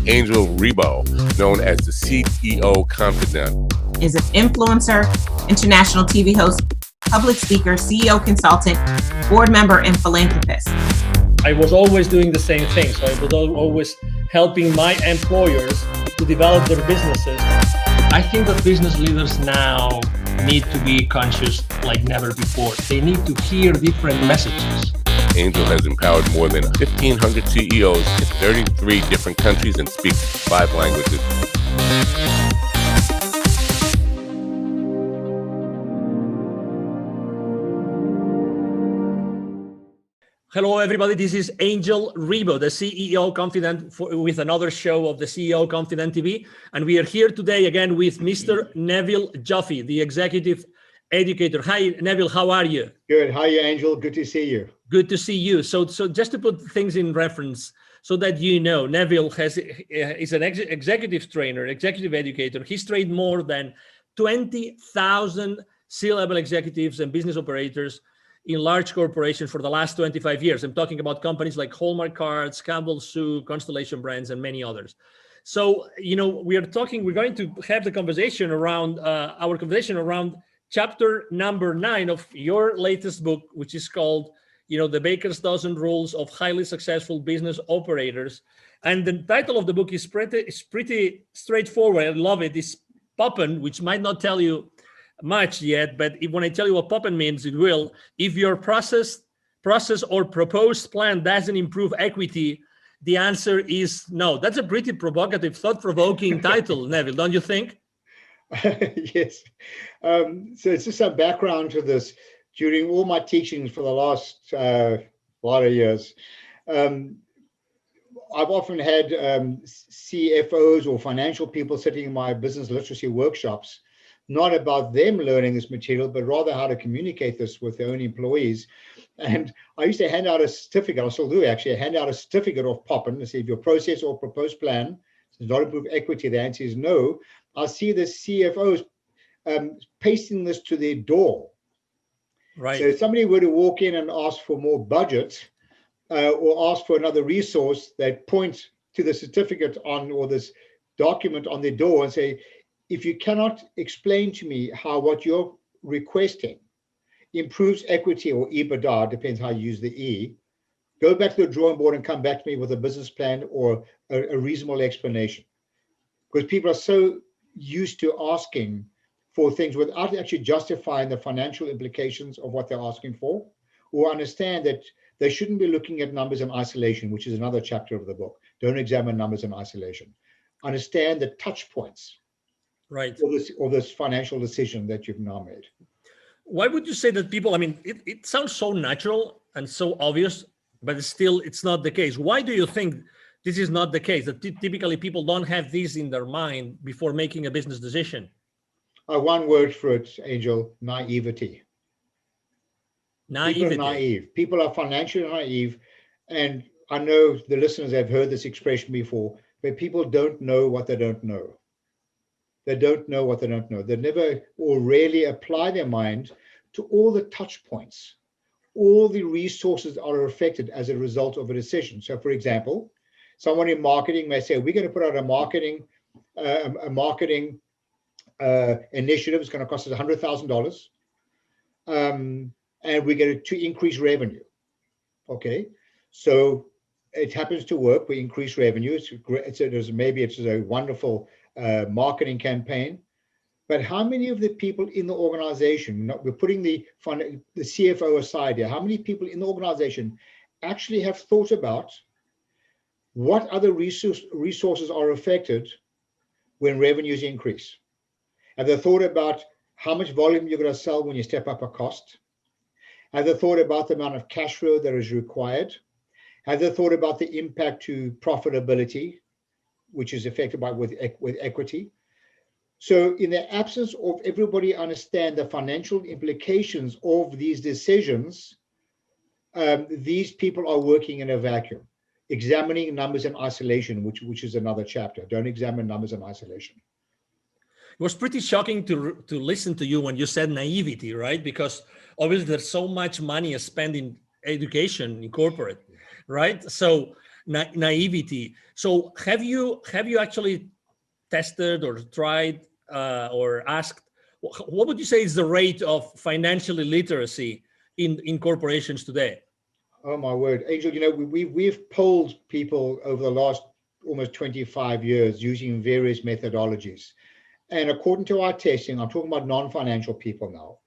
Angel Rebo, known as the CEO Confidant. Is an influencer, international TV host, public speaker, CEO consultant, board member, and philanthropist. I was always doing the same thing. So I was always helping my employers to develop their businesses. I think that business leaders now need to be conscious like never before. They need to hear different messages. Angel has empowered more than 1,500 CEOs in 33 different countries and speaks 5 languages. Hello, everybody. This is Angel Rebo, the CEO Confidant, with another show of the CEO Confidant TV. And we are here today again with Mr. Neville Joffe, the executive educator. Hi, Neville. How are you? Good. How are you, Angel? Good to see you. Good to see you. So just to put things in reference so that you know, Neville is an executive trainer, executive educator. He's trained more than 20,000 C-level executives and business operators in large corporations for the last 25 years. I'm talking about companies like Hallmark Cards, Campbell's Soup, Constellation Brands, and many others. So, you know, we're going to have the conversation around, our conversation around chapter number 9 of your latest book, which is called, you know, The Baker's Dozen Rules of Highly Successful Business Operators. And the title of the book is pretty straightforward. I love it. It's Poppen, which might not tell you much yet, but when I tell you what Poppen means, it will. If your process or proposed plan doesn't improve equity, the answer is no. That's a pretty provocative, thought-provoking title, Neville, don't you think? Yes. So it's just some background to this. During all my teachings for the last lot of years, I've often had CFOs or financial people sitting in my business literacy workshops, not about them learning this material, but rather how to communicate this with their own employees. And I used to hand out a certificate, I still do actually, hand out a certificate of Poppen to say if your process or proposed plan does not improve equity, the answer is no. I see the CFOs pasting this to their door. Right. So if somebody were to walk in and ask for more budget or ask for another resource, they point to the certificate on or this document on their door and say, if you cannot explain to me how what you're requesting improves equity or EBITDA, depends how you use the E, go back to the drawing board and come back to me with a business plan or a reasonable explanation. Because people are so used to asking for things without actually justifying the financial implications of what they're asking for, or understand that they shouldn't be looking at numbers in isolation, which is another chapter of the book. Don't examine numbers in isolation. Understand the touch points. Right. Or this financial decision that you've now made. Why would you say that people, I mean, it sounds so natural and so obvious, but it's not the case. Why do you think this is not the case? That typically people don't have this in their mind before making a business decision? One word for it, Angel: naivety. Naivety. People are naive. People are financially naive. And I know the listeners have heard this expression before, but people don't know what they don't know. They don't know what they don't know. They never or rarely apply their mind to all the touch points, all the resources that are affected as a result of a decision. So, for example, someone in marketing may say, we're going to put out a marketing initiative. It's going to cost us $100,000. And we're going to increase revenue. Okay. So it happens to work. We increase revenue. Maybe it's a wonderful marketing campaign, but how many of the people in the organization, we're putting the CFO aside here, how many people in the organization actually have thought about what other resources are affected when revenues increase? Have they thought about how much volume you're going to sell when you step up a cost? Have they thought about the amount of cash flow that is required? Have they thought about the impact to profitability, which is affected with equity? So in the absence of everybody understand the financial implications of these decisions, these people are working in a vacuum, examining numbers in isolation, which is another chapter. Don't examine numbers in isolation. It was pretty shocking to listen to you when you said naivety, right? Because obviously there's so much money spent in education in corporate, right? So naivety. So have you actually tested or tried or asked, what would you say is the rate of financial illiteracy in corporations today? Oh my word, Angel, we've polled people over the last almost 25 years using various methodologies. And according to our testing, I'm talking about non-financial people now,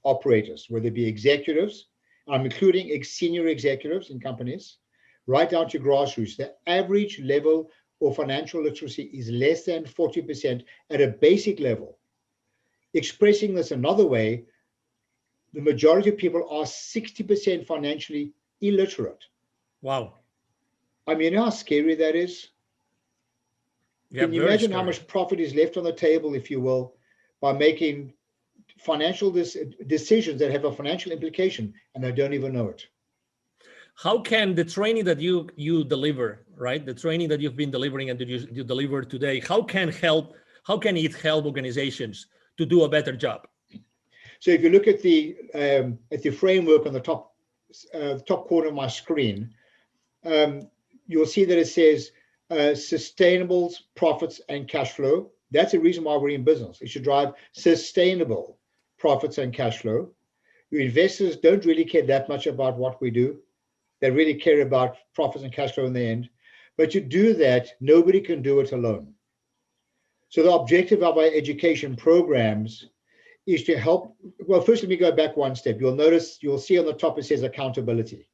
operators, whether it be executives, I'm including senior executives in companies, right down to grassroots. The average level of financial literacy is less than 40% at a basic level. Expressing this another way, the majority of people are 60% financially illiterate. Wow. I mean, you know how scary that is? Yeah, can you imagine how much profit is left on the table, if you will, by making financial decisions that have a financial implication and they don't even know it? How can the training that you deliver, right? The training that you've been delivering and that you deliver today, how can it help organizations to do a better job? So if you look at the framework on the top corner of my screen, you'll see that it says sustainable profits and cash flow. That's the reason why we're in business. It should drive sustainable profits and cash flow. Your investors don't really care that much about what we do. They really care about profits and cash flow in the end. But to do that, nobody can do it alone. So the objective of our education programs is to help. Well, first, let me go back one step. You'll see on the top it says accountability.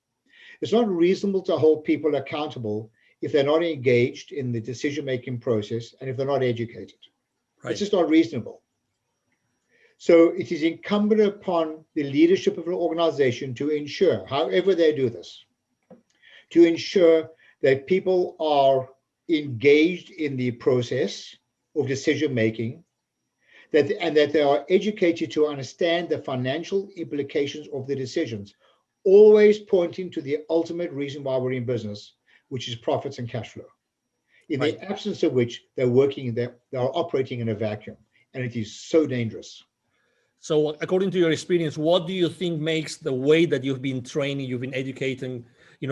It's not reasonable to hold people accountable if they're not engaged in the decision-making process and if they're not educated. Right. It's just not reasonable. So it is incumbent upon the leadership of an organization to ensure, however they do this, to ensure that people are engaged in the process of decision-making, and that they are educated to understand the financial implications of the decisions, always pointing to the ultimate reason why we're in business, which is profits and cash flow. In the absence of which they are operating in a vacuum, and it is so dangerous. So according to your experience, what do you think makes the way that you've been training, you've been educating,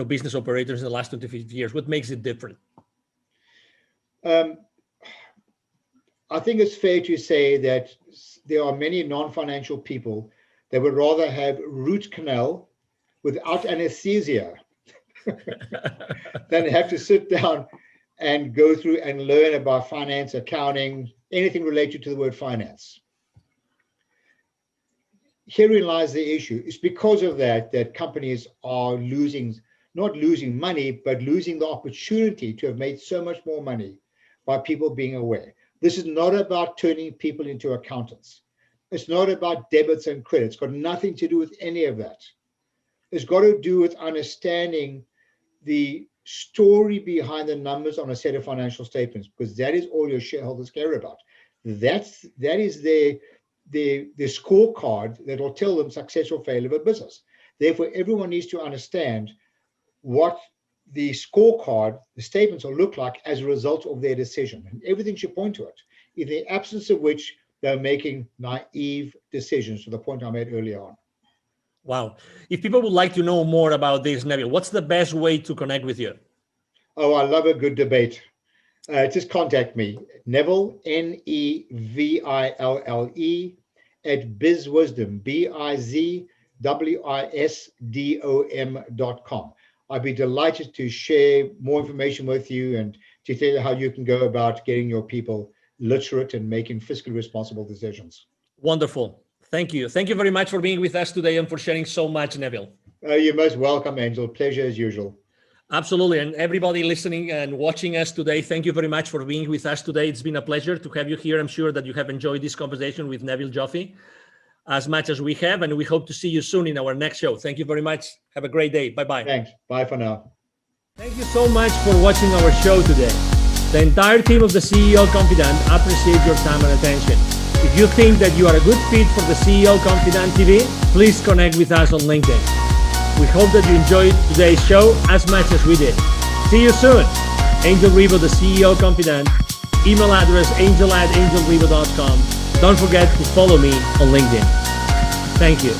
business operators in the last 25 years, what makes it different? I think it's fair to say that there are many non-financial people that would rather have root canal without anesthesia than have to sit down and go through and learn about finance, accounting, anything related to the word finance. Herein lies the issue. It's because of that companies are not losing money, but losing the opportunity to have made so much more money by people being aware. This is not about turning people into accountants. It's not about debits and credits. It's got nothing to do with any of that. It's got to do with understanding the story behind the numbers on a set of financial statements, because that is all your shareholders care about. That is the scorecard that will tell them success or failure of a business. Therefore, everyone needs to understand what the scorecard, the statements will look like as a result of their decision. And everything should point to it, in the absence of which they're making naive decisions, to the point I made earlier on. Wow. If people would like to know more about this, Neville, what's the best way to connect with you? Oh, I love a good debate. Just contact me, Neville, Neville, at bizwisdom, bizwisdom.com. I'd be delighted to share more information with you and to tell you how you can go about getting your people literate and making fiscally responsible decisions. Wonderful. Thank you. Thank you very much for being with us today and for sharing so much, Neville. You're most welcome, Angel. Pleasure as usual. Absolutely. And everybody listening and watching us today, thank you very much for being with us today. It's been a pleasure to have you here. I'm sure that you have enjoyed this conversation with Neville Joffe as much as we have, and we hope to see you soon in our next show. Thank you very much. Have a great day. Bye-bye. Thanks. Bye for now. Thank you so much for watching our show today. The entire team of the CEO Confidant appreciates your time and attention. If you think that you are a good fit for the CEO Confidant TV, please connect with us on LinkedIn. We hope that you enjoyed today's show as much as we did. See you soon. Angel Ribo, the CEO Confidant. Email address angel@angelribo.com. Don't forget to follow me on LinkedIn. Thank you.